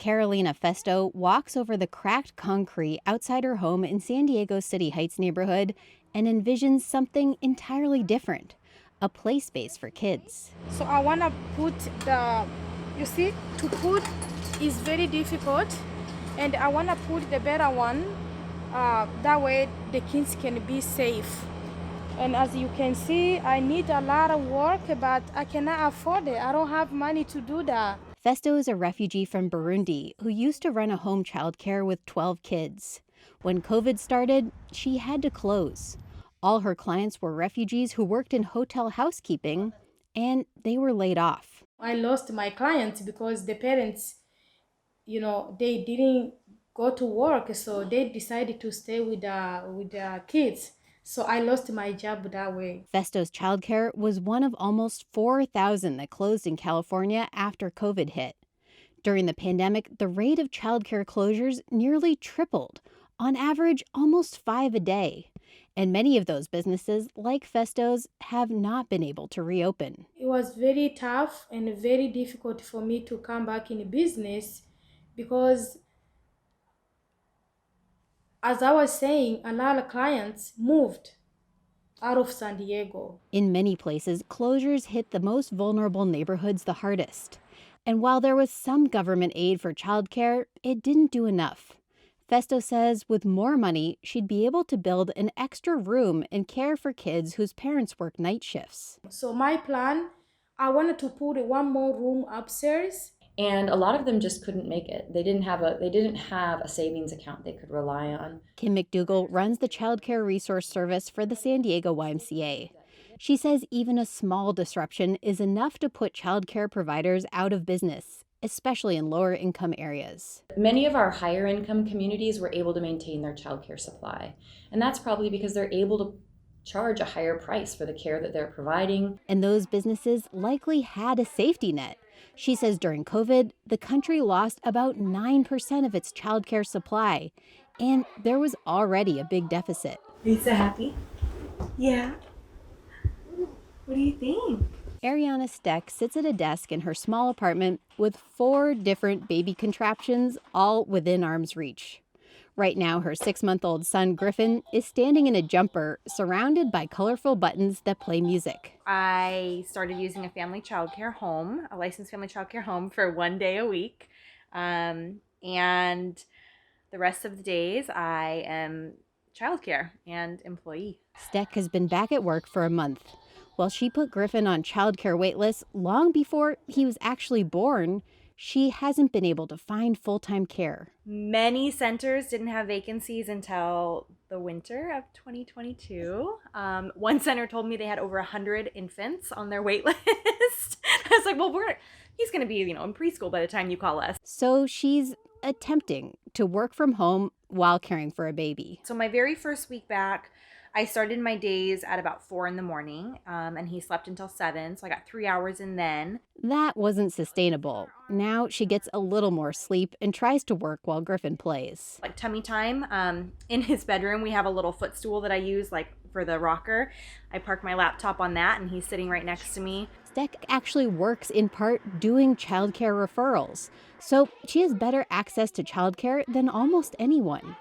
Carolina Festo walks over the cracked concrete outside her home in San Diego's City Heights neighborhood and envisions something entirely different, a play space for kids. So I want to put you see, to put is very difficult, and I want to put the better one. That way the kids can be safe. And as you can see, I need a lot of work, but I cannot afford it. I don't have money to do that. Festo is a refugee from Burundi who used to run a home childcare with 12 kids. When COVID started, she had to close. All her clients were refugees who worked in hotel housekeeping, and they were laid off. I lost my clients because the parents, they didn't go to work, so they decided to stay with the kids. So I lost my job that way. Festo's childcare was one of almost 4,000 that closed in California after COVID hit. During the pandemic, the rate of childcare closures nearly tripled, on average almost 5 a day. And many of those businesses, like Festo's, have not been able to reopen. It was very tough and very difficult for me to come back in business because, as I was saying, a lot of clients moved out of San Diego. In many places, closures hit the most vulnerable neighborhoods the hardest. And while there was some government aid for childcare, it didn't do enough. Festo says with more money, she'd be able to build an extra room and care for kids whose parents work night shifts. So my plan, I wanted to put one more room upstairs. And a lot of them just couldn't make it. They didn't have a savings account they could rely on. Kim McDougall runs the Child Care Resource Service for the San Diego YMCA. She says even a small disruption is enough to put childcare providers out of business, especially in lower income areas. Many of our higher income communities were able to maintain their childcare supply. And that's probably because they're able to charge a higher price for the care that they're providing. And those businesses likely had a safety net. She says during COVID, the country lost about 9% of its childcare supply, and there was already a big deficit. Lisa, happy? Yeah. What do you think? Ariana Steck sits at a desk in her small apartment with 4 different baby contraptions, all within arm's reach. Right now, her 6-month-old son, Griffin, is standing in a jumper surrounded by colorful buttons that play music. I started using a family childcare home, a licensed family childcare home, for 1 day a week. And the rest of the days, I am childcare and employee. Steck has been back at work for a month. While she put Griffin on childcare waitlists long before he was actually born, she hasn't been able to find full-time care. Many centers didn't have vacancies until the winter of 2022. One center told me they had over 100 infants on their wait list. I was like, well, he's going to be, in preschool by the time you call us. So she's attempting to work from home while caring for a baby. So my very first week back, I started my days at about 4 in the morning, and he slept until 7, so I got 3 hours in then. That wasn't sustainable. Now she gets a little more sleep and tries to work while Griffin plays. Like tummy time, in his bedroom, we have a little footstool that I use for the rocker. I park my laptop on that, and he's sitting right next to me. Steck actually works in part doing childcare referrals, so she has better access to childcare than almost anyone.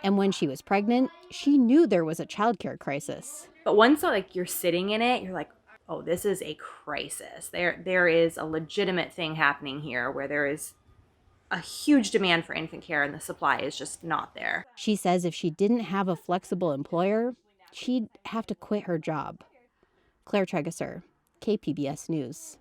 And when she was pregnant, she knew there was a childcare crisis. But once you're sitting in it, you're like, oh, this is a crisis. There is a legitimate thing happening here where there is a huge demand for infant care and the supply is just not there. She says if she didn't have a flexible employer, she'd have to quit her job. Claire Trageser, KPBS News.